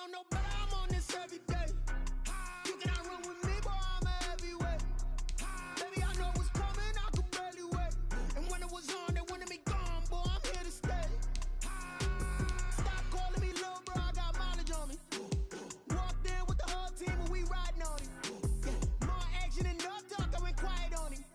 don't know, but I'm on this every day. You cannot run with me, boy, I'm a heavyweight. Baby, I know what's coming, I could barely wait. And when it was on, they wanted me gone, boy, I'm here to stay. Stop calling me little bro, I got mileage on me. Walked in with the whole team and we riding on him. More action and no talk, I went quiet on him.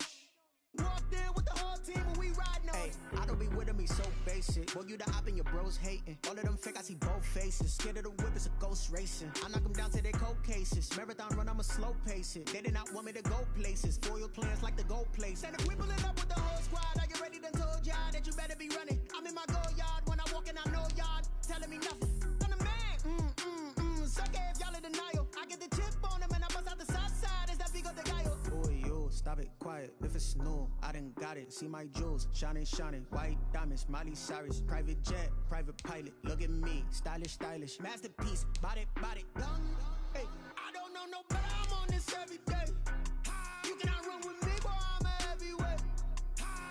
Walked in with the whole team and we riding on him. I don't be with him, he's so basic. Boy, you the op and your bros hating. All of them fake, I see both faces. Scared of the whip, it's a ghost racing. I knock them down to their cold cases. Marathon run, I'ma slow pace it. They did not want me to go places. Foil plans like the gold place. And if we pulling up with the whole squad, are you ready? Done told y'all that you better be running. I'm in my go yard when I walk in, I know y'all telling me nothing. I'm the man. Suck it if y'all in denial. I get the chip on them and I bust out the south side. Is that big of the guy? Boy, you stop it, quiet. If it's new, I done got it. See my jewels, shining, white diamonds, Miley Cyrus, private jet, private pilot. Look at me, stylish, masterpiece, body, young. Hey, I don't know, no, but I'm on this every day. You cannot run with me, boy, I'm a heavyweight.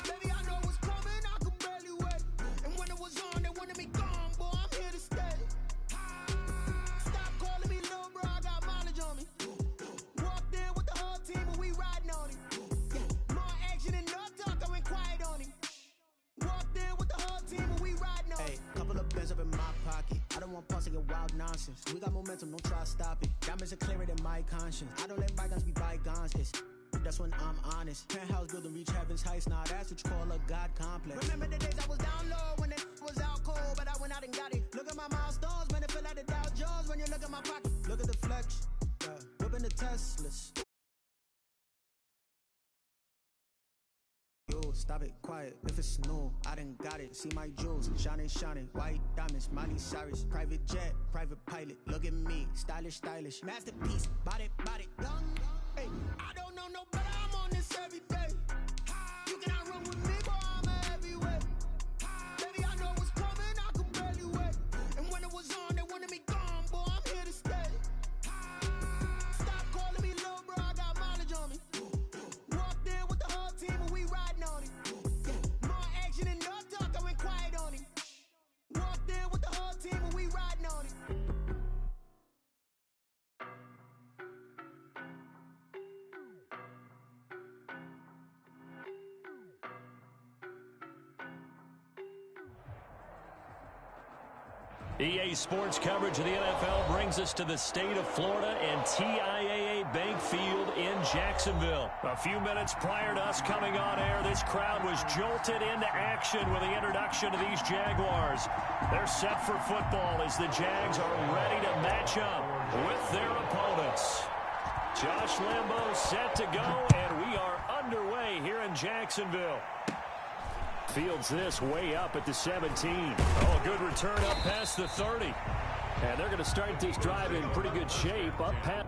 Baby, I know what's coming, I could barely wait. And when it was on, they wanted me gone, boy, I'm here to stay. Stop calling me little bro, I got mileage on me. Walked in with the whole team and we riding on him. More action and no talk, I went quiet on him. Walked in with the whole team and we riding on him. Couple of bands up in my pocket. I don't want pause to get wild nonsense. We got momentum, don't try to stop it. Diamonds are clearer than my conscience. I don't let bygones be bygones. That's when I'm honest. Penthouse building reach heaven's heights. Now that's what you call a God complex. Remember the days I was down low when it was out cold, but I went out and got it. Look at my milestones, man, it feel like the Dow Jones when you look at my pocket. Look at the flex, whipping the Teslas. Yo, stop it, quiet. If it's new, I done got it. See my jewels, shining, white diamonds, Miley Cyrus, private jet, private pilot. Look at me, stylish, masterpiece, body, young. Hey, I don't know, no, but I'm on this every day. You cannot run with me, boy, I'm a heavyweight. Baby, I know what's coming, I could barely wait. And when it was on, they wanted me gone, boy, I'm here to stay. Stop calling me little bro, I got mileage on me. Walked in with the whole team and we riding on him. More action and no talk, I went quiet on him. Walked in with the whole team and we riding on him. EA Sports coverage of the NFL brings us to the state of Florida and TIAA Bank Field in Jacksonville. A few minutes prior to us coming on air, this crowd was jolted into action with the introduction of these Jaguars. They're set for football as the Jags are ready to match up with their opponents. Josh Lambeau set to go, and we are underway here in Jacksonville. Fields this way up at the 17. Oh, a good return up past the 30. And they're going to start this drive in pretty good shape up past.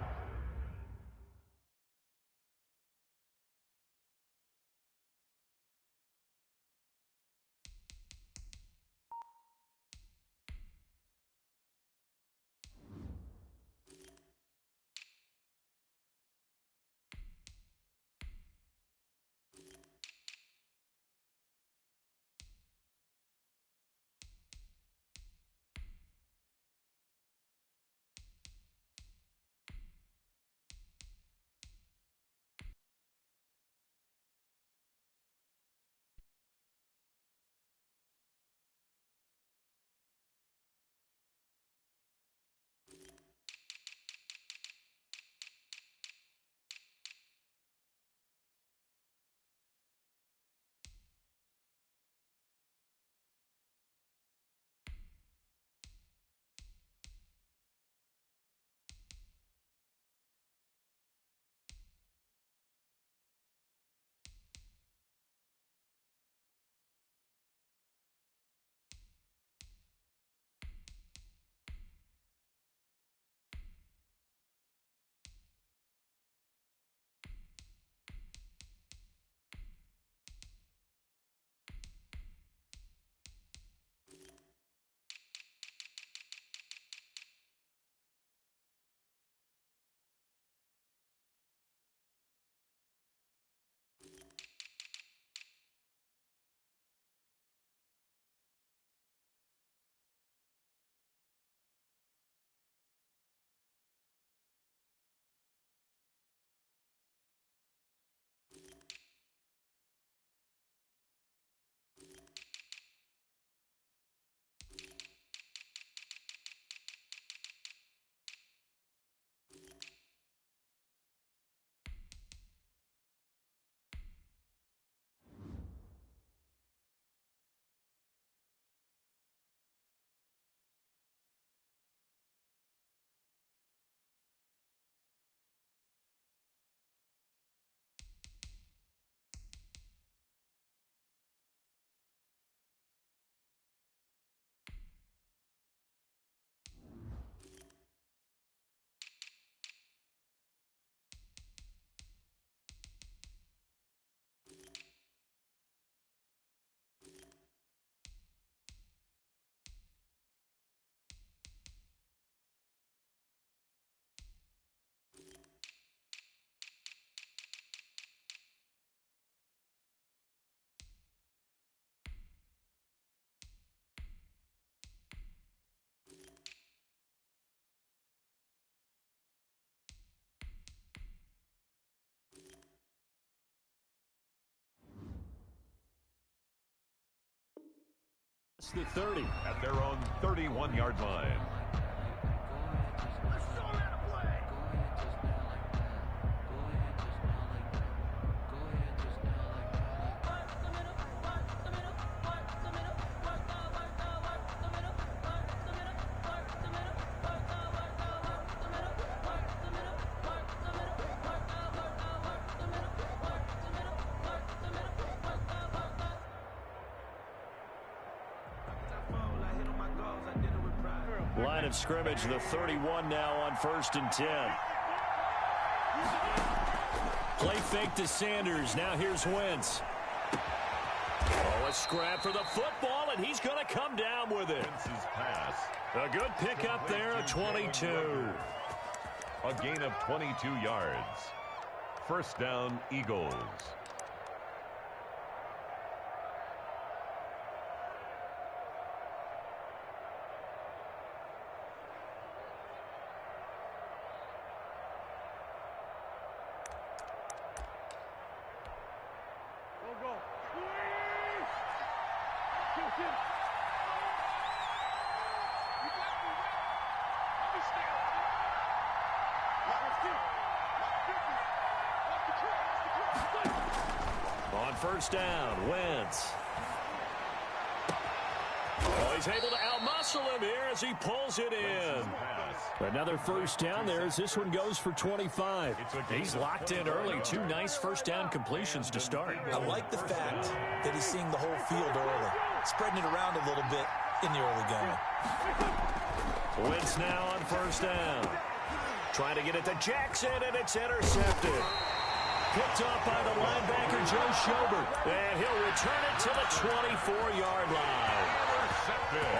It's the 30. At their own 31-yard line. Line of scrimmage, the 31 now on 1st and 10. Play fake to Sanders. Now here's Wentz. Oh, a scrap for the football, and he's going to come down with it. Wentz's pass. A good pickup there at 22. A gain of 22 yards. First down, Eagles. On first down, Wentz. Oh, he's able to outmuscle him here as he pulls it in. Another first down there as this one goes for 25. He's locked in early. 2 nice first down completions to start. I like the fact that he's seeing the whole field early, spreading it around a little bit in the early going. Wentz now on first down. Trying to get it to Jackson, and it's intercepted. Picked up by the linebacker, Joe Schobert. And he'll return it to the 24-yard line.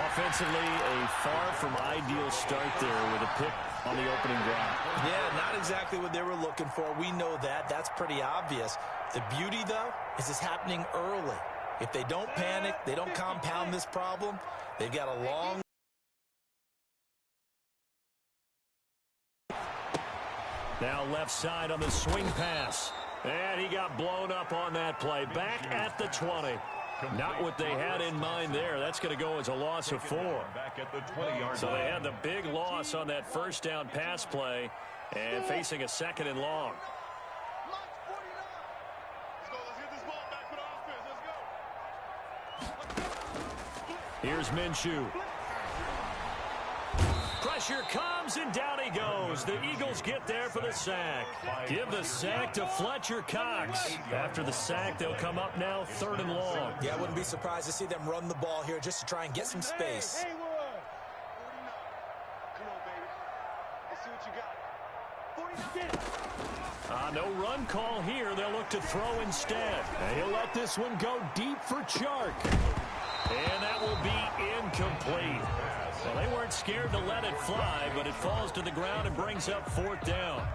Offensively, a far from ideal start there with a pick on the opening drive. Yeah, not exactly what they were looking for. We know that. That's pretty obvious. The beauty, though, is it's happening early. If they don't panic, they don't compound this problem, they've got a long... Now left side on the swing pass. And he got blown up on that play. Back at the 20. Not what they had in mind there. That's going to go as a loss of 4. Back at the 20-yard So they had the big loss on that first down pass play and facing a 2nd and long. Here's Minshew. Pressure comes, and down he goes. The Eagles get there for the sack. Give the sack to Fletcher Cox. After the sack, they'll come up now 3rd and long. Yeah, I wouldn't be surprised to see them run the ball here just to try and get some space. No run call here. They'll look to throw instead. And he'll let this one go deep for Chark. And that will be incomplete. Well, they weren't scared to let it fly, but it falls to the ground and brings up 4th down.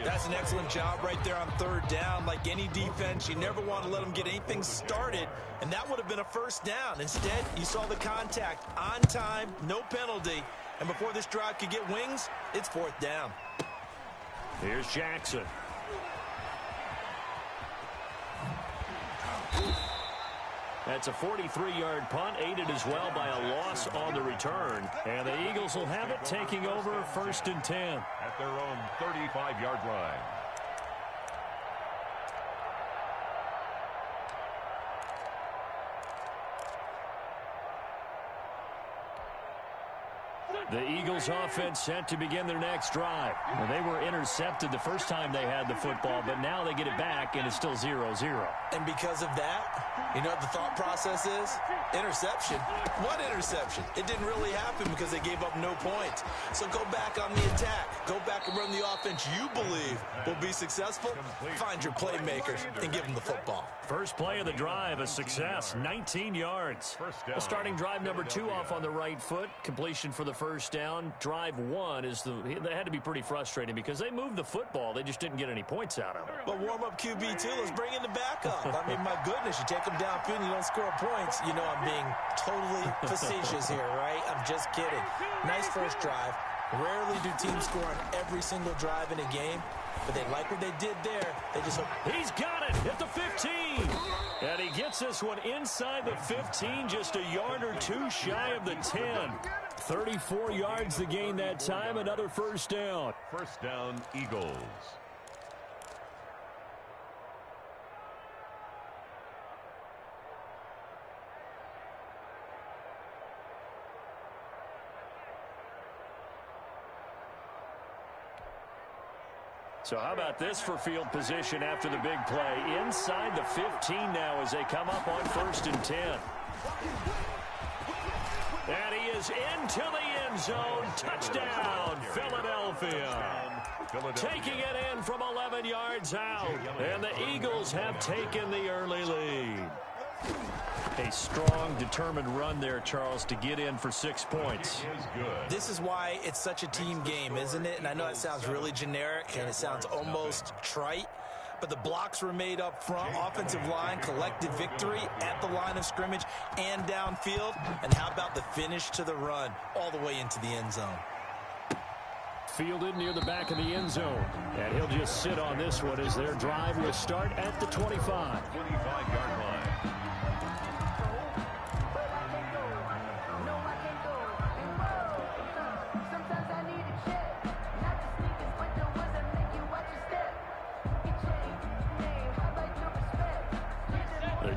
That's an excellent job right there on 3rd down. Like any defense, you never want to let them get anything started, and that would have been a first down. Instead, you saw the contact on time, no penalty, and before this drive could get wings, it's 4th down. Here's Jackson. That's a 43-yard punt, aided as well by a loss on the return. And the Eagles will have it, taking over 1st and 10. At their own 35-yard line. The Eagles offense set to begin their next drive. Well, they were intercepted the first time they had the football, but now they get it back, and it's still 0-0. And because of that, you know what the thought process is? Interception. What interception? It didn't really happen because they gave up no points. So go back on the attack. Go back and run the offense you believe will be successful. Find your playmakers and give them the football. First play of the drive, a success, 19 yards. Well, starting drive number 2 off on the right foot. Completion for the first down. Drive 1 is they had to be pretty frustrating because they moved the football. They just didn't get any points out of it. But warm-up QB, too. Let's bring in the backup. I mean, my goodness, you take them downfield and you don't score points. You know I'm being totally facetious here, right? I'm just kidding. Nice first drive. Rarely do teams score on every single drive in a game. but they like what they did there. They just hope. He's got it at the 15. And he gets this one inside the 15, just a yard or two shy of the 10. 34 yards to gain that time, another first down. First down, Eagles. So how about this for field position after the big play? Inside the 15 now as they come up on 1st and 10. And he is into the end zone. Touchdown, Philadelphia. Taking it in from 11 yards out. And the Eagles have taken the early lead. A strong, determined run there, Charles, to get in for 6 points. This is why it's such a team game, isn't it? And I know it sounds really generic and it sounds almost trite, but the blocks were made up front. Offensive line, collected victory at the line of scrimmage and downfield. And how about the finish to the run all the way into the end zone? Fielded near the back of the end zone. And he'll just sit on this one as their drive will start at the 25. 25-yard line.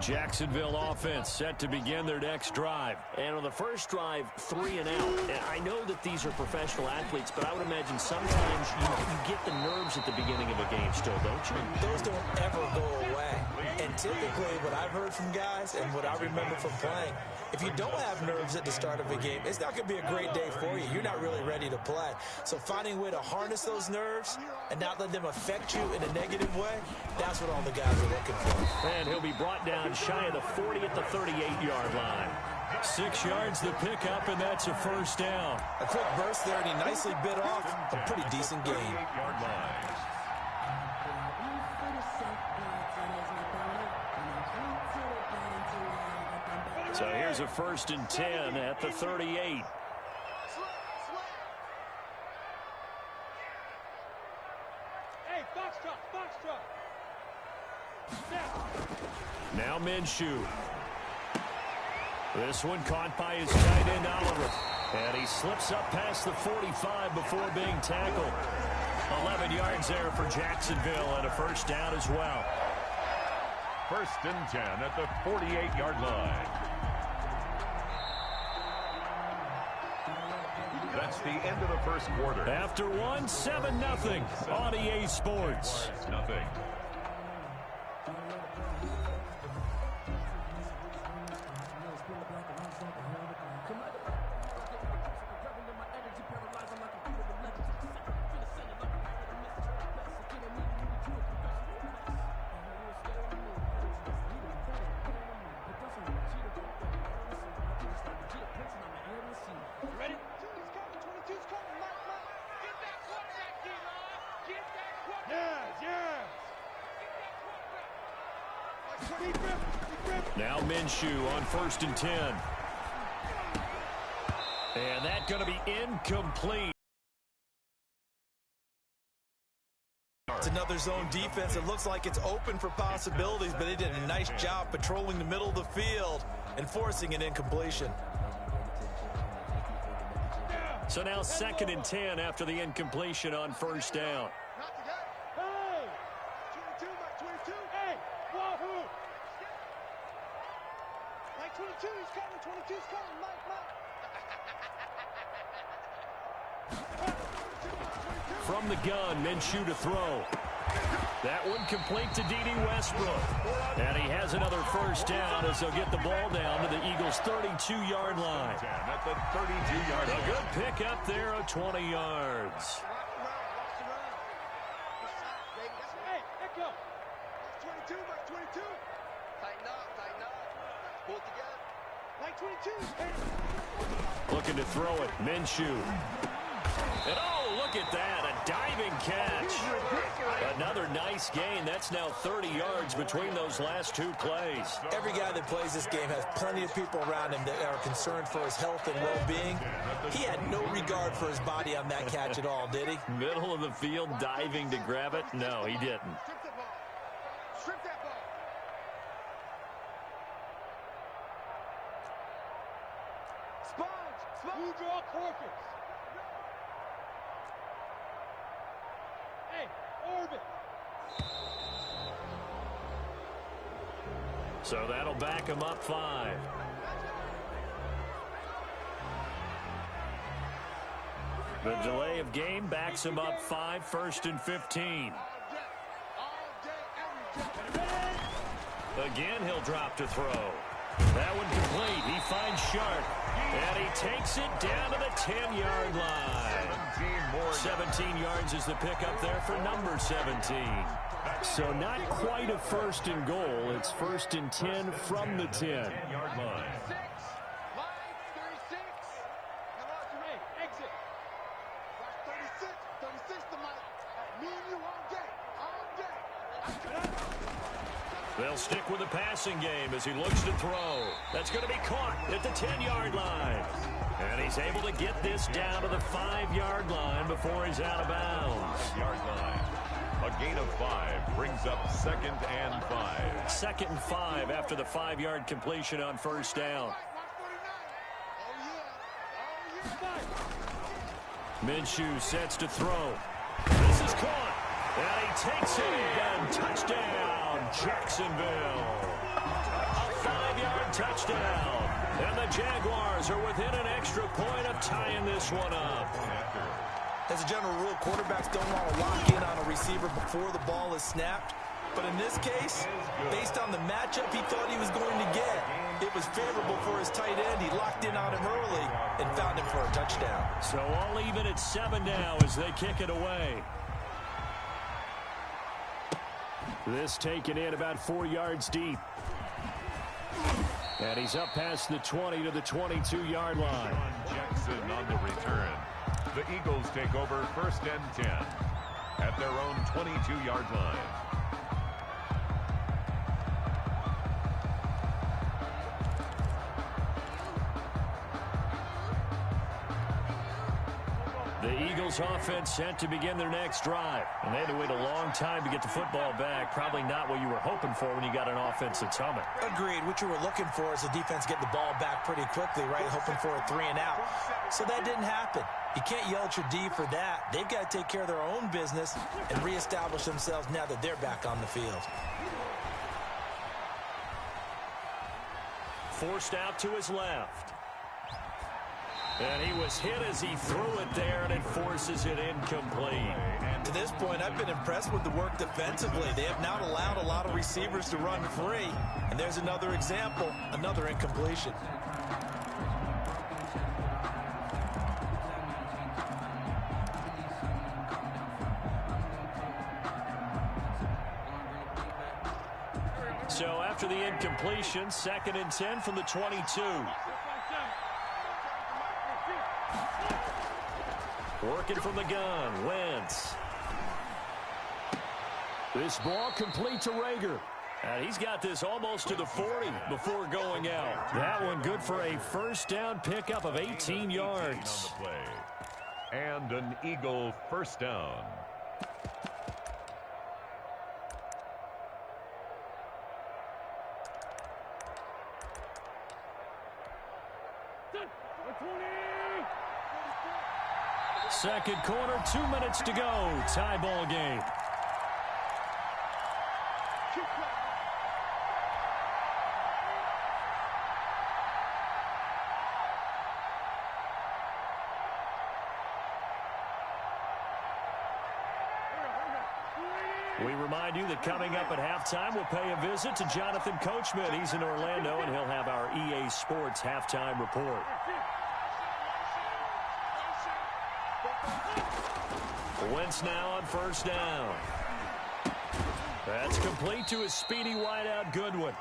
Jacksonville offense set to begin their next drive. And on the first drive, 3 and out. And I know that these are professional athletes, but I would imagine sometimes you get the nerves at the beginning of a game still, don't you? Those don't ever go away. And typically what I've heard from guys and what I remember from playing, if you don't have nerves at the start of a game, it's not going to be a great day for you. You're not really ready to play. So finding a way to harness those nerves and not let them affect you in a negative way, that's what all the guys are looking for. And he'll be brought down shy of the 40 at the 38-yard line. 6 yards the pickup, and that's a first down. A quick burst there, and he nicely bit off a pretty decent gain. 38-yard line. So here's a 1st and 10 at the 38. Hey, box truck. Now Minshew. This one caught by his tight end Oliver. And he slips up past the 45 before being tackled. 11 yards there for Jacksonville and a first down as well. 1st and 10 at the 48-yard line. That's the end of the first quarter. After one, 7-0 on EA Sports. Nothing. Now Minshew on 1st and 10. And that's going to be incomplete. It's another zone defense. It looks like it's open for possibilities, but they did a nice job patrolling the middle of the field and forcing an incompletion. So now 2nd and 10 after the incompletion on 1st down. Hey! 22, Mike 22. Hey! Wahoo! Mike 22, he's coming. 22's coming. Mike. From the gun, Minshew to throw. That one complete to D.D. Westbrook. And he has another first down as they'll get the ball down to the Eagles' 32-yard line. At the 32-yard line. A good pickup there of 20 yards. Hey, Echo! Mike 22, Mike 22. Tighten up. Pull it together. Mike 22. Hey. Looking to throw it. Minshew. And look at that, a diving catch. Another nice gain. That's now 30 yards between those last two plays. Every guy that plays this game has plenty of people around him that are concerned for his health and well-being. He had no regard for his body on that catch at all, did he? Middle of the field, diving to grab it? No, he didn't. Strip the ball. Strip that ball. Sponge. Who draw Corkins? Hey, orbit. So that'll back him up 5. The delay of game backs him up 5, 1st and 15. Again, he'll drop to throw. That one complete. He finds Sharp, and he takes it down to the 10-yard line. 17 yards is the pickup there for number 17. So not quite a 1st and goal. It's 1st and 10 from the 10-yard line. They'll stick with the passing game as he looks to throw. That's going to be caught at the 10-yard line. And he's able to get this down to the 5-yard line before he's out of bounds. 5-yard line. A gain of 5 brings up 2nd and 5. 2nd and 5 after the 5-yard completion on 1st down. Minshew sets to throw. This is caught. And he takes it and touchdown, Jacksonville. A 5-yard touchdown. And the Jaguars are within an extra point of tying this one up. As a general rule, quarterbacks don't want to lock in on a receiver before the ball is snapped. But in this case, based on the matchup he thought he was going to get, it was favorable for his tight end. He locked in on him early and found him for a touchdown. So all even at 7 now as they kick it away. This taken in about 4 yards deep. And he's up past the 20 to the 22-yard line. Jackson on the return. The Eagles take over 1st and 10 at their own 22-yard line. The Eagles offense set to begin their next drive. And they had to wait a long time to get the football back. Probably not what you were hoping for when you got an offense that's humming. Agreed. What you were looking for is the defense getting the ball back pretty quickly, right? Hoping for a 3-and-out. So that didn't happen. You can't yell at your D for that. They've got to take care of their own business and reestablish themselves now that they're back on the field. Forced out to his left. And he was hit as he threw it there, and it forces it incomplete. To this point, I've been impressed with the work defensively. They have not allowed a lot of receivers to run free. And there's another example, another incompletion. So after the incompletion, 2nd and 10 from the 22. Working from the gun, Wentz. This ball complete to Rager. And he's got this almost to the 40 before going out. That one good for a 1st down pickup of 18 yards. On the play. And an Eagle 1st down. Second quarter, 2 minutes to go. Tie ball game. We remind you that coming up at halftime, we'll pay a visit to Jonathan Coachman. He's in Orlando, and he'll have our EA Sports halftime report. Wentz now on 1st down. That's complete to a speedy wideout Goodwin.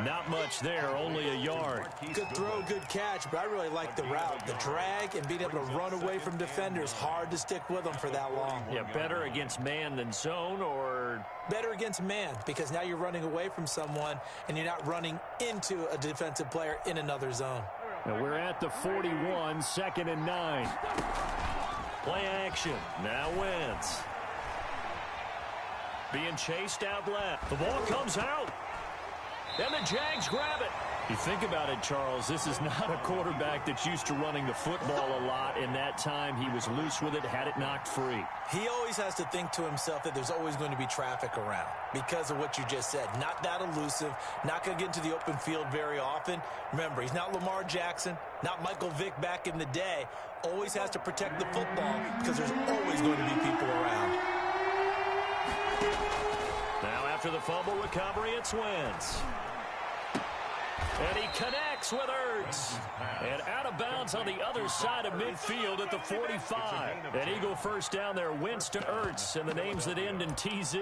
Not much there, only a yard. Good throw, good catch, but I really like the route. The drag and being able to run away from defenders, hard to stick with them for that long. Yeah, better against man than zone, or... Better against man, because now you're running away from someone and you're not running into a defensive player in another zone. Now we're at the 41, 2nd and 9. Play action. Now Wentz. Being chased out left. The ball comes out. And the Jags grab it. You think about it, Charles, this is not a quarterback that's used to running the football a lot. In that time, he was loose with it, had it knocked free. He always has to think to himself that there's always going to be traffic around because of what you just said. Not that elusive, not going to get into the open field very often. Remember, he's not Lamar Jackson, not Michael Vick back in the day. Always has to protect the football because there's always going to be people around. Now after the fumble recovery, it's Wentz. And he connects with Ertz. And out of bounds on the other side of midfield at the 45. An Eagle first down there, Wentz to Ertz, and the names that end in TZ.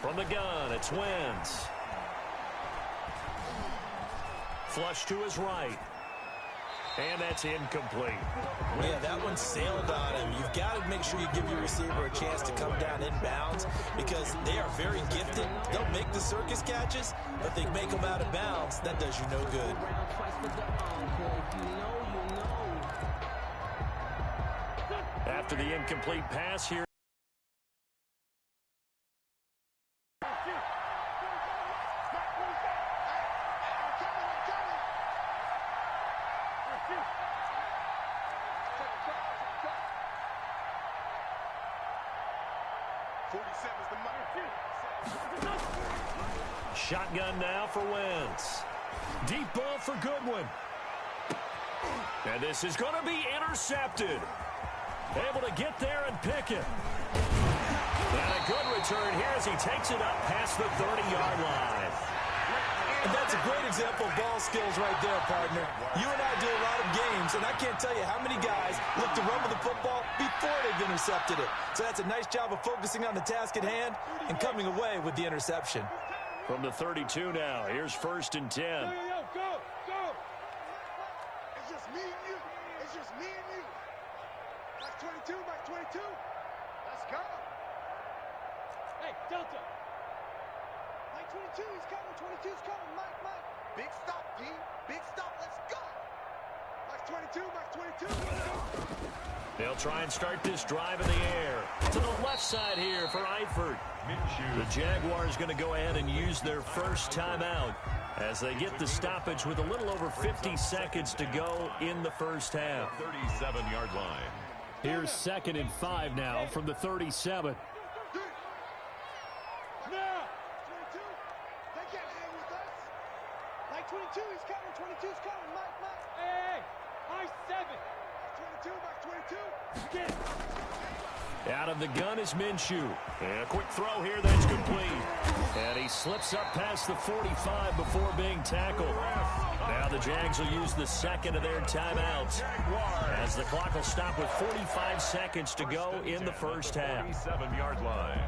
From the gun, it's Wentz. Flush to his right. And that's incomplete. Yeah, that one sailed on him. You've got to make sure you give your receiver a chance to come down inbounds because they are very gifted. They'll make the circus catches, but they make them out of bounds. That does you no good. After the incomplete pass here. Shotgun now for Wentz. Deep ball for Goodwin. And this is going to be intercepted. Able to get there and pick it. And a good return here as he takes it up past the 30-yard line. And that's a great example of ball skills right there, partner. You and I do a lot of games, and I can't tell you how many guys look to run with the football before they've intercepted it. So that's a nice job of focusing on the task at hand and coming away with the interception. From the 32 now, here's 1st and 10. Go, go. It's just me and you. It's just me and you. Max 22, Max 22. Let's go. Hey, Delta. Max 22, he's coming. 22's coming. Mike. Big stop, D. Big stop. Let's go. Max 22, Max 22. Let's go. They'll try and start this drive in the air. To the left side here for Eifert. The Jaguars going to go ahead and use their first timeout as they get the stoppage with a little over 50 seconds to go in the first half. 37-yard line. Here's 2nd and 5 now from the 37. Now, 22. They can't hang with us. Like 22, he's coming. 22's coming. Mike. Hey, high 7. Max 22. Get. Out of the gun is Minshew. And a quick throw here that's complete. And he slips up past the 45 before being tackled. Now the Jags will use the second of their timeouts as the clock will stop with 45 seconds to go in the first half. 37-yard line.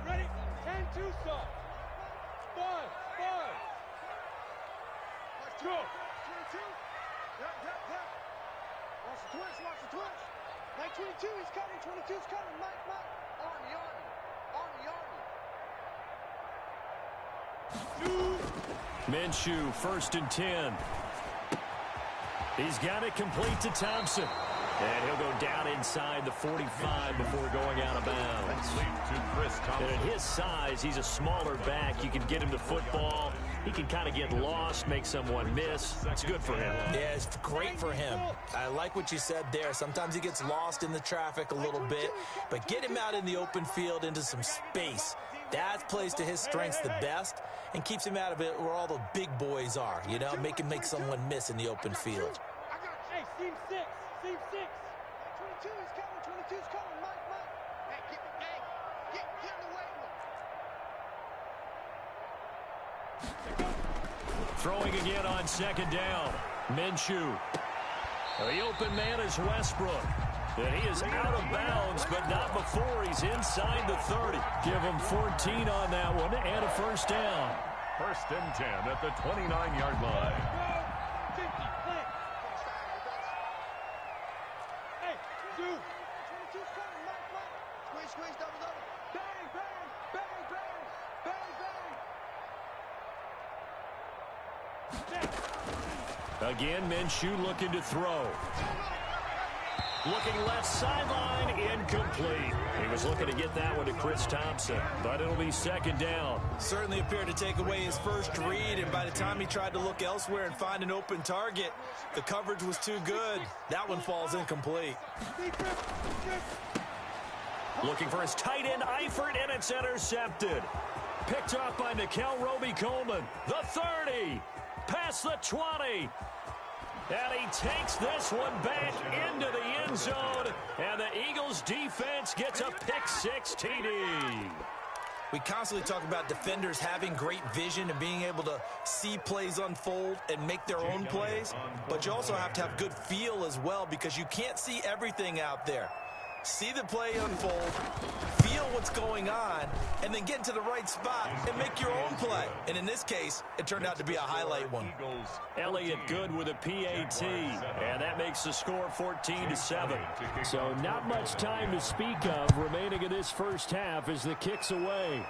Ready? 10-2 stop. 5. Let's go. 22. Yep. Watch the twitch. Like 22, he's coming. 22's coming. Mike. On. Minshew, 1st and 10. He's got it complete to Thompson. And he'll go down inside the 45 before going out of bounds. And at his size, he's a smaller back. You can get him to football. He can kind of get lost, make someone miss. It's good for him. Yeah, it's great for him. I like what you said there. Sometimes he gets lost in the traffic a little bit, but get him out in the open field into some space. That plays to his strengths the best and keeps him out of it where all the big boys are, you know, make someone miss in the open field. Hey, seam 6. Seam 6. 22 is coming. 22 is coming. Mike. Hey, get in the way. Throwing again on second down. Minshew. The open man is Westbrook. And he is out of bounds, but not before he's inside the 30. Give him 14 on that one and a first down. First and 10 at the 29-yard line. Hey, dude. 22's coming. Mike. Squeeze, double. Bang. Again, Minshew looking to throw. Looking left sideline, incomplete. He was looking to get that one to Chris Thompson, but it'll be second down. Certainly appeared to take away his first read, and by the time he tried to look elsewhere and find an open target, the coverage was too good. That one falls incomplete. Looking for his tight end, Eifert, and it's intercepted. Picked off by Nickel Roby-Coleman. The 30, past the 20. And he takes this one back into the end zone. And the Eagles defense gets a pick-6 TD. We constantly talk about defenders having great vision and being able to see plays unfold and make their own plays. But you also have to have good feel as well because you can't see everything out there. See the play unfold, feel what's going on, and then get to the right spot and make your own play. And in this case, it turned out to be a highlight one. Elliott good with a PAT, and that makes the score 14-7. So not much time to speak of remaining in this first half as the kick's away.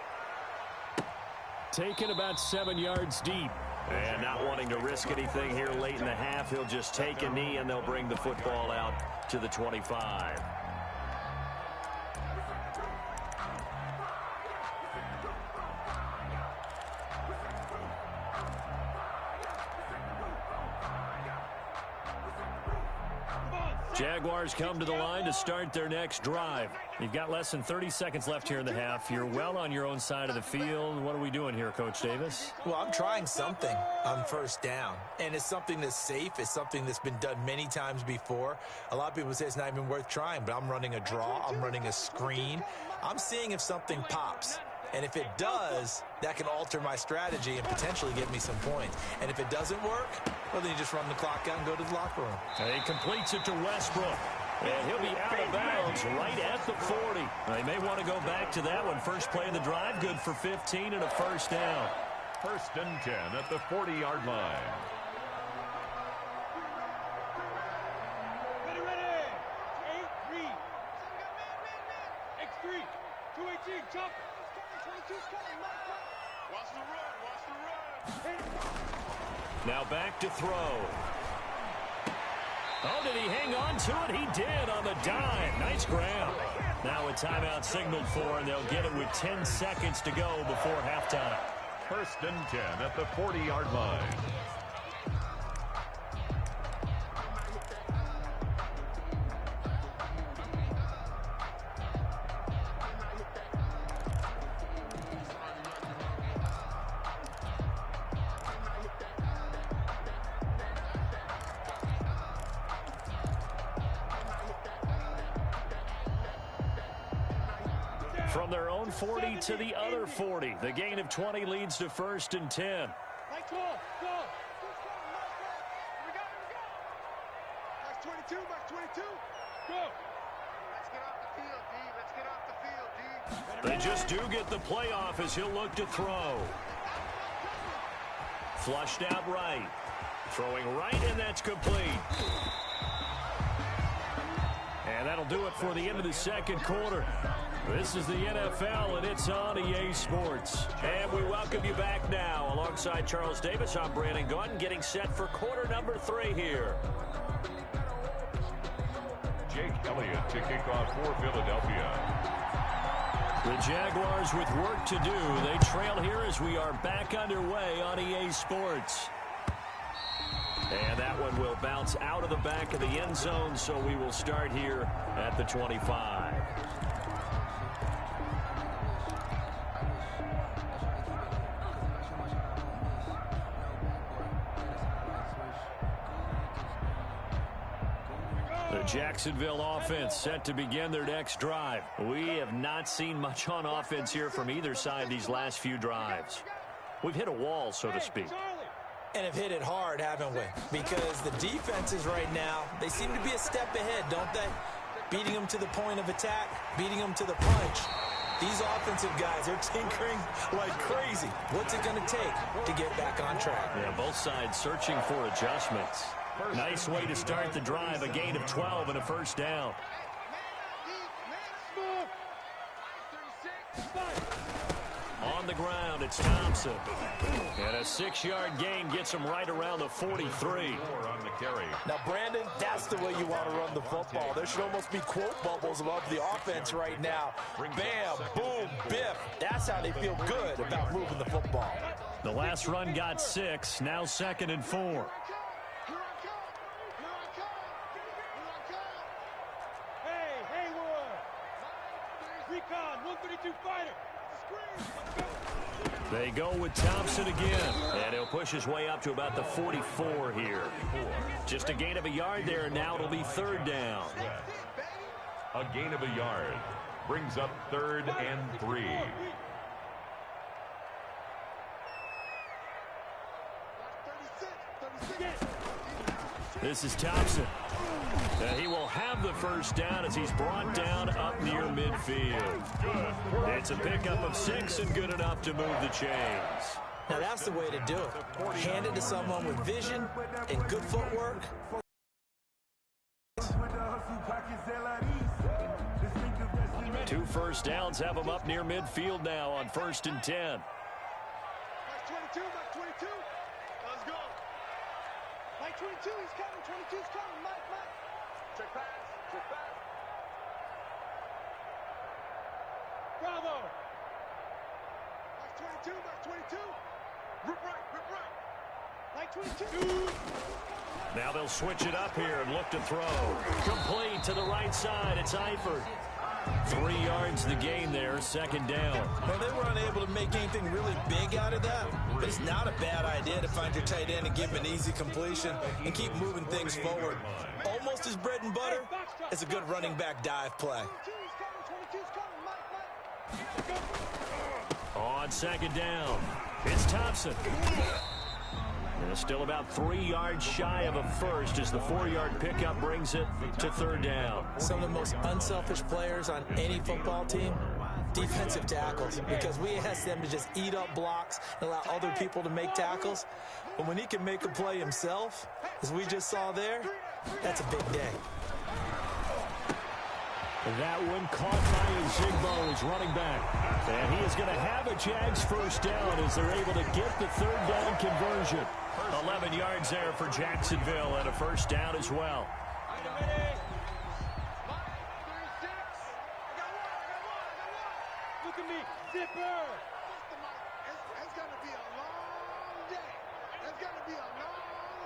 Taken about 7 yards deep. And not wanting to risk anything here late in the half, he'll just take a knee and they'll bring the football out to the 25. Jaguars come to the line to start their next drive. You've got less than 30 seconds left here in the half. You're well on your own side of the field. What are we doing here, Coach Davis? Well, I'm trying something on first down, and it's something that's safe. It's something that's been done many times before. A lot of people say it's not even worth trying, but I'm running a draw. I'm running a screen. I'm seeing if something pops. And if it does, that can alter my strategy and potentially get me some points. And if it doesn't work, well, then you just run the clock out and go to the locker room. And he completes it to Westbrook. And he'll be out of bounds right at the 40. They may want to go back to that one. First play of the drive, good for 15 and a first down. First and 10 at the 40-yard line. Ready. 8-3. X3. 218. Chop. 22's coming. Watch the run. Now back to throw. Oh, did he hang on to it? He did on the dime. Nice grab. Now a timeout signaled for, and they'll get it with 10 seconds to go before halftime. First and 10 at the 40-yard line. From their own 40 to the other 40. The gain of 20 leads to first and 10. Mike 12, go. We go. Mike 22, Mike 22, go. Let's get off the field, D. Let's get off the field, D. They just do get the playoff as he'll look to throw. Flushed out right. Throwing right, and that's complete. And that'll do it for the end of the second quarter. This is the NFL, and it's on EA Sports. And we welcome you back now. Alongside Charles Davis, I'm Brandon Gunn, getting set for quarter number 3 here. Jake Elliott to kick off for Philadelphia. The Jaguars with work to do. They trail here as we are back underway on EA Sports. And that one will bounce out of the back of the end zone, so we will start here at the 25. The Jacksonville offense set to begin their next drive. We have not seen much on offense here from either side these last few drives. We've hit a wall, so to speak. And have hit it hard, haven't we? Because the defenses right now, they seem to be a step ahead, don't they? Beating them to the point of attack, beating them to the punch. These offensive guys are tinkering like crazy. What's it going to take to get back on track? Yeah, both sides searching for adjustments. Nice way to start the drive, a gain of 12 and a first down. On the ground, it's Thompson. And a 6-yard gain gets him right around the 43. On the carry. Now, Brandon, that's the way you want to run the football. There should almost be quote bubbles above the offense right now. Bam, boom, biff. That's how they feel good about moving the football. The last run got 6, now 2nd and 4. Recon, 132 fighter. They go with Thompson again, and he'll push his way up to about the 44 here. Just a gain of a yard there, and now it'll be 3rd down. A gain of a yard brings up 3rd and 3. This is Thompson. He will have the first down as he's brought down up near midfield. It's a pickup of 6 and good enough to move the chains. Now that's the way to do it. Hand it to someone with vision and good footwork. 2 first downs have him up near midfield now on 1st and 10. Mike 22, Mike 22. Let's go. Mike 22, he's coming. 22's coming. Mike. Check pass. Bravo. Mike 22. Rip right. Mike 22. Now they'll switch it up here and look to throw. Complete to the right side. It's Eifert. 3 yards the gain there, 2nd down. Well, they were unable to make anything really big out of that, but it's not a bad idea to find your tight end and give him an easy completion and keep moving things forward. Almost as bread and butter as a good running back dive play. 22's coming. Mike. On 2nd down, it's Thompson. And still about 3 yards shy of a first as the 4-yard pickup brings it to 3rd down. Some of the most unselfish players on any football team, defensive tackles, because we ask them to just eat up blocks and allow other people to make tackles. But when he can make a play himself, as we just saw there, that's a big day. That one caught by Zigbo as running back. And he is going to have a Jags first down as they're able to get the 3rd down conversion. 11 yards there for Jacksonville and a first down as well. Look at me, zipper. It's going to be a long day. It's going to be a long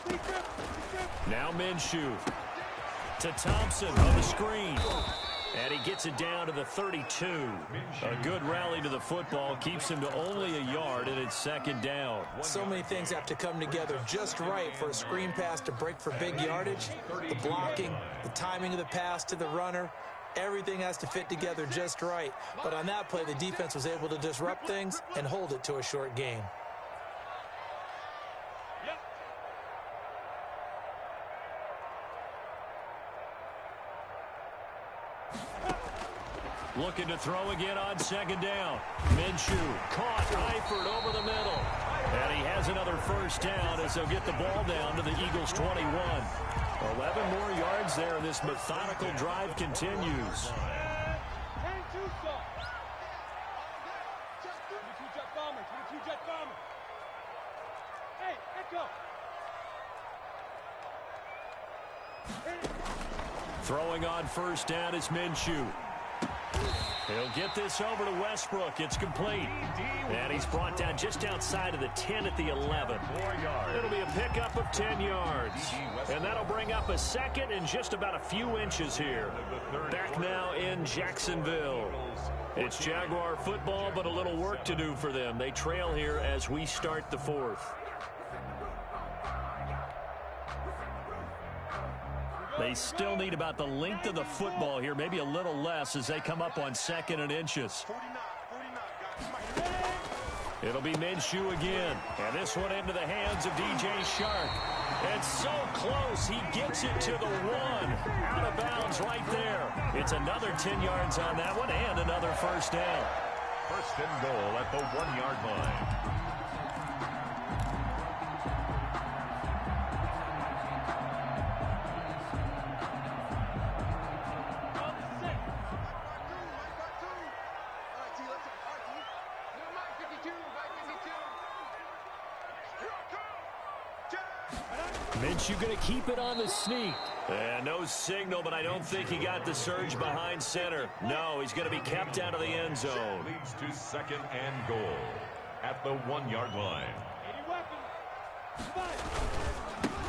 day. Now Minshew to Thompson on the screen. And he gets it down to the 32. A good rally to the football keeps him to only a yard, and it's 2nd down. So many things have to come together just right for a screen pass to break for big yardage. The blocking, the timing of the pass to the runner, everything has to fit together just right. But on that play, the defense was able to disrupt things and hold it to a short gain. Looking to throw again on 2nd down. Minshew caught Eifert over the middle. And he has another first down as they'll get the ball down to the Eagles' 21. 11 more yards there, and this methodical drive continues. Throwing on first down is Minshew. He'll get this over to Westbrook. It's complete. And he's brought down just outside of the 10 at the 11. It'll be a pickup of 10 yards. And that'll bring up a second and just about a few inches here. Back now in Jacksonville. It's Jaguar football, but a little work to do for them. They trail here as we start the fourth. They still need about the length of the football here, maybe a little less as they come up on 2nd and inches. It'll be Minshew again. And this one into the hands of DJ Shark. And so close, he gets it to the 1. Out of bounds right there. It's another 10 yards on that one and another first down. First and goal at the 1-yard line. Minshew going to keep it on the sneak. And no signal, but I don't think he got the surge behind center. No, he's going to be kept out of the end zone. Leads to 2nd and goal at the 1-yard line.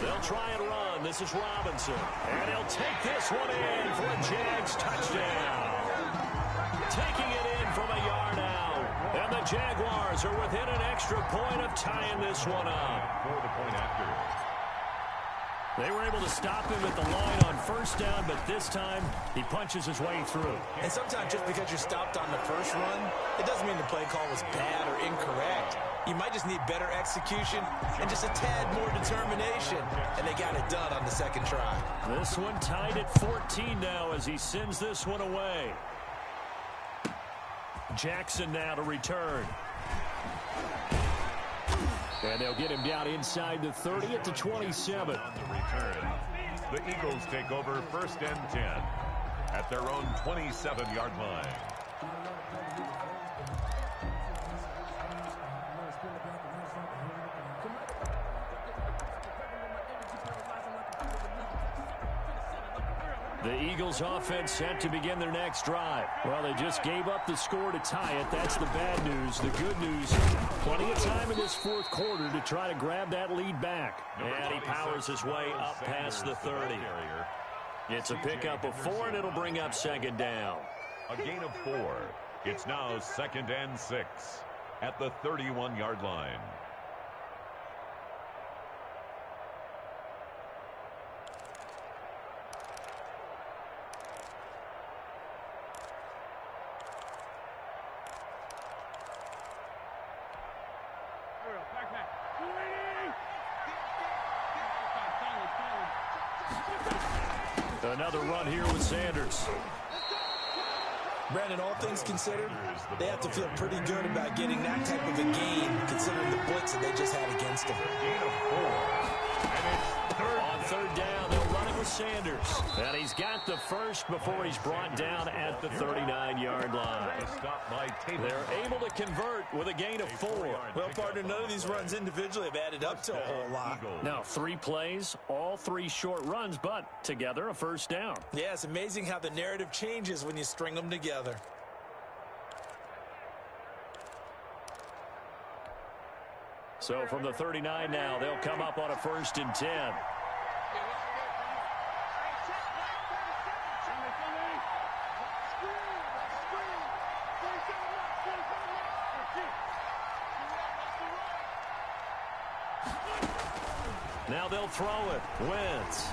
They'll try and run. This is Robinson. And he'll take this one in for a Jags touchdown. Taking it in from a yard out. And the Jaguars are within an extra point of tying this one up. For the point after. They were able to stop him at the line on first down, but this time he punches his way through. And sometimes just because you're stopped on the first run, it doesn't mean the play call was bad or incorrect. You might just need better execution and just a tad more determination. And they got it done on the second try. This one tied at 14 now as he sends this one away. Jackson now to return. And they'll get him down inside the 30 at the 27. On the return, the Eagles take over 1st and 10 at their own 27-yard line. The Eagles offense set to begin their next drive. Well, they just gave up the score to tie it. That's the bad news. The good news, plenty of time in this fourth quarter to try to grab that lead back. And he powers his way up past the 30. It's a pickup of 4, and it'll bring up 2nd down. A gain of 4. It's now 2nd and 6 at the 31-yard line. Another run here with Sanders. Brandon, all things considered, they have to feel pretty good about getting that type of a gain, considering the blitz that they just had against them. Gain of 4. And it's On 3rd down, they'll run it with Sanders. And he's got the first before he's brought down at the 39-yard line. They're able to convert with a gain of 4. Well, partner, none of these runs individually have added up to a whole lot. Now, 3 plays, all 3 short runs, but together a first down. Yeah, it's amazing how the narrative changes when you string them together. So from the 39 now, they'll come up on a 1st and 10. Now they'll throw it. Wentz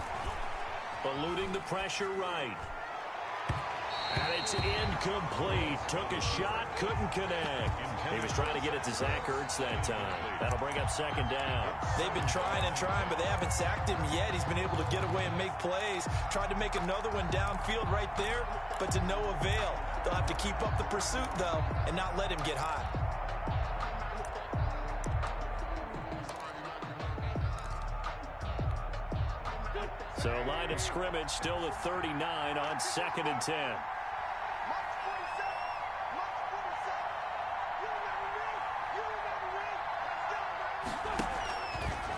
eluding the pressure right. And it's incomplete. Took a shot, couldn't connect. He was trying to get it to Zach Ertz that time. That'll bring up 2nd down. They've been trying and trying, but they haven't sacked him yet. He's been able to get away and make plays. Tried to make another one downfield right there, but to no avail. They'll have to keep up the pursuit, though, and not let him get hot. So line of scrimmage still at 39 on 2nd and 10.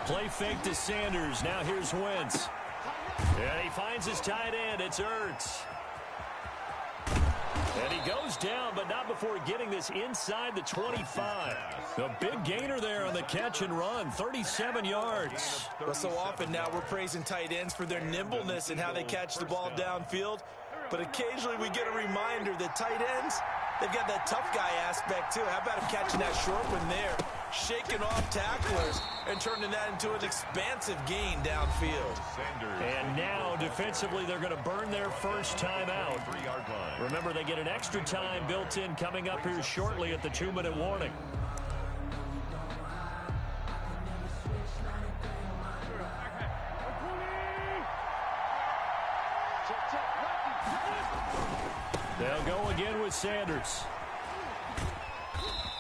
Play fake to Sanders. Now here's Wentz. And he finds his tight end. It's Ertz. And he goes down, but not before getting this inside the 25. A big gainer there on the catch and run, 37 yards. Well, so often now we're praising tight ends for their nimbleness and how they catch the ball downfield. But occasionally we get a reminder that tight ends, they've got that tough guy aspect too. How about him catching that short one there, shaking off tacklers, and turning that into an expansive gain downfield. And now, defensively, they're going to burn their first time out. Remember, they get an extra time built in coming up here shortly at the 2-minute warning. They'll go again with Sanders.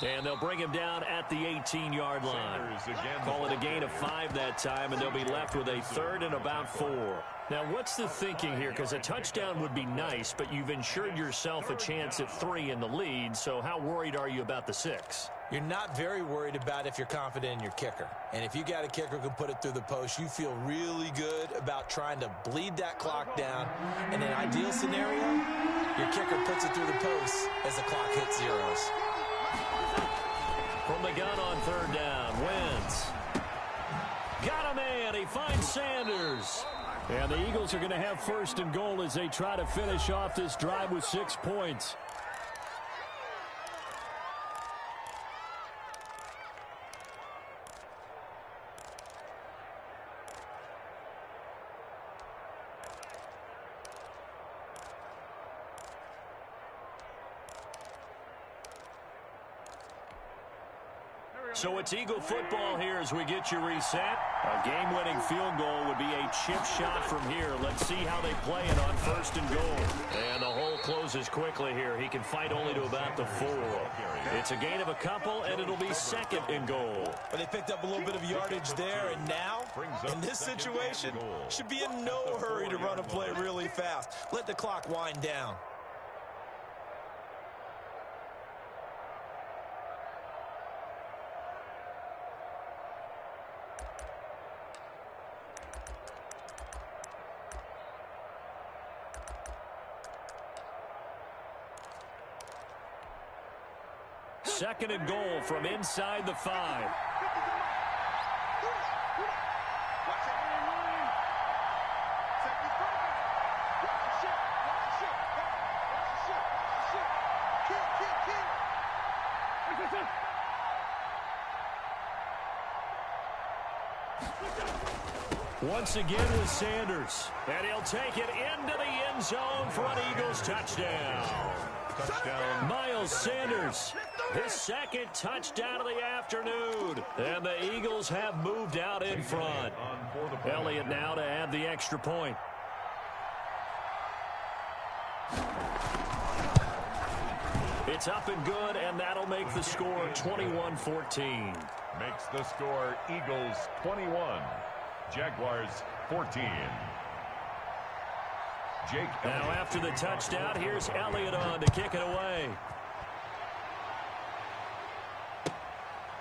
And they'll bring him down at the 18-yard line. Call it a gain of 5 that time, and they'll be left with a 3rd and about 4. Now, what's the thinking here? Because a touchdown would be nice, but you've ensured yourself a chance at 3 in the lead, so how worried are you about the 6? You're not very worried about if you're confident in your kicker. And if you got a kicker who can put it through the post, you feel really good about trying to bleed that clock down. In an ideal scenario, your kicker puts it through the post as the clock hits zeros. From the gun on 3rd down, Wentz. Got a man. He finds Sanders. And the Eagles are going to have 1st and goal as they try to finish off this drive with 6 points. So it's Eagle football here as we get you reset. A game-winning field goal would be a chip shot from here. Let's see how they play it on 1st and goal. And the hole closes quickly here. He can fight only to about the 4. It's a gain of a couple, and it'll be 2nd and goal. But they picked up a little bit of yardage there, and now, in this situation, should be in no hurry to run a play really fast. Let the clock wind down. Second and goal from inside the 5. Once again with Sanders. And he'll take it into the end zone for an Eagles touchdown. Miles Sanders, his 2nd touchdown of the afternoon. And the Eagles have moved out in front. Elliott now to add the extra point. It's up and good, and that'll make the score 21-14. Makes the score Eagles 21, Jaguars 14. Now after the touchdown, here's Elliott on to kick it away.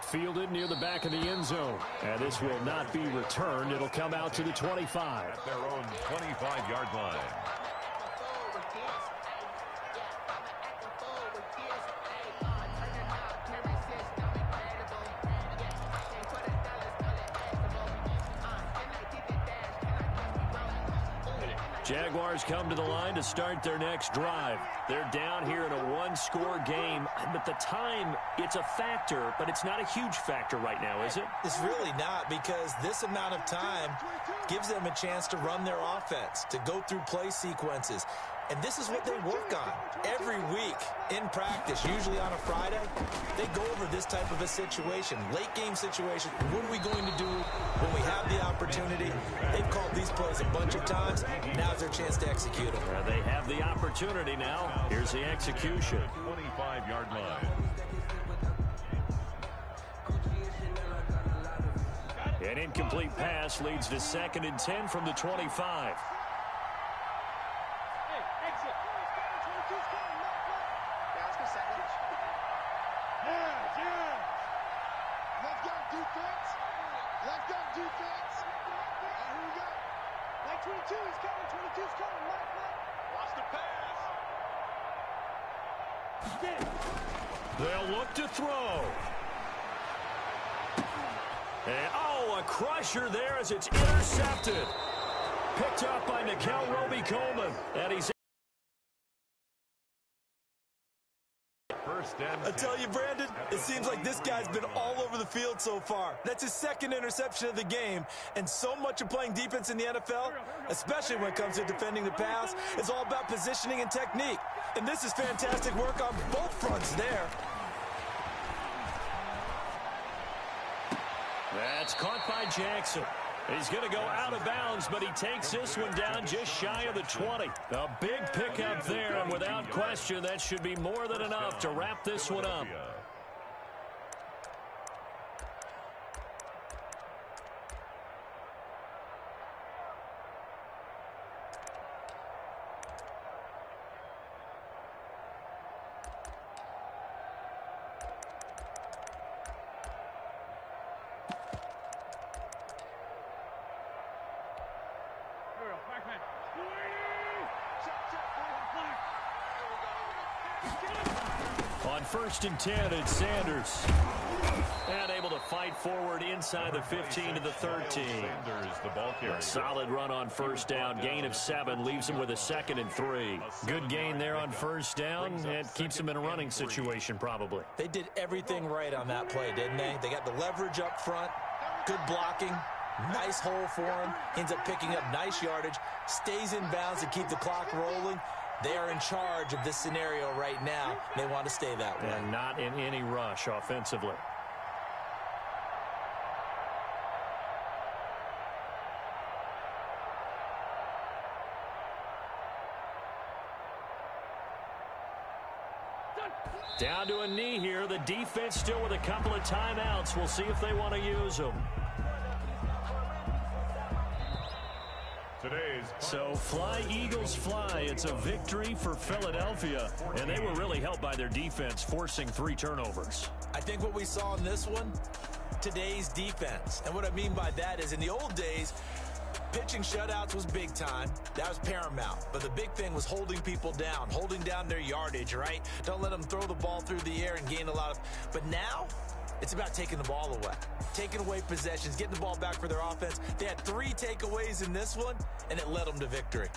Fielded near the back of the end zone. And this will not be returned. It'll come out to the 25. At their own 25-yard line. Jaguars come to the line to start their next drive. They're down here in a 1-score game, but the time, it's a factor, but it's not a huge factor right now, is it? It's really not, because this amount of time gives them a chance to run their offense, to go through play sequences. And this is what they work on every week in practice, usually on a Friday. They go over this type of a situation, late game situation. What are we going to do when we have the opportunity? They've called these plays a bunch of times. Now's their chance to execute them. They have the opportunity now. Here's the execution. 25-yard line. An incomplete pass leads to 2nd and 10 from the 25. 22, he's coming. 22's coming. Mike. Lost the pass. They'll look to throw. And, a crusher there as it's intercepted. Picked up by Nikel Roby-Coleman. And he's... I tell you, Brandon, it seems like this guy's been all over the field so far. That's his second interception of the game. And so much of playing defense in the NFL, especially when it comes to defending the pass, is all about positioning and technique. And this is fantastic work on both fronts there. That's caught by Jackson. He's going to go out of bounds, but he takes this one down just shy of the 20. A big pickup there, and without question, that should be more than enough to wrap this one up. On 1st and 10, it's Sanders. And able to fight forward inside the 15 to the 13. A solid run on 1st down. Gain of 7 leaves him with a 2nd and 3. Good gain there on 1st down. It keeps him in a running situation probably. They did everything right on that play, didn't they? They got the leverage up front, good blocking, nice hole for him. Ends up picking up nice yardage, stays in bounds to keep the clock rolling. They are in charge of this scenario right now. They want to stay that way. And not in any rush offensively. Down to a knee here. The defense still with a couple of timeouts. We'll see if they want to use them. So fly, Eagles, fly. It's a victory for Philadelphia, and they were really helped by their defense, forcing 3 turnovers. I think what we saw in this one, today's defense. And what I mean by that is in the old days, pitching shutouts was big time. That was paramount. But the big thing was holding people down, holding down their yardage, right? Don't let them throw the ball through the air and gain a lot of... But now, it's about taking the ball away. Taking away possessions, getting the ball back for their offense. They had 3 takeaways in this one, and it led them to victory.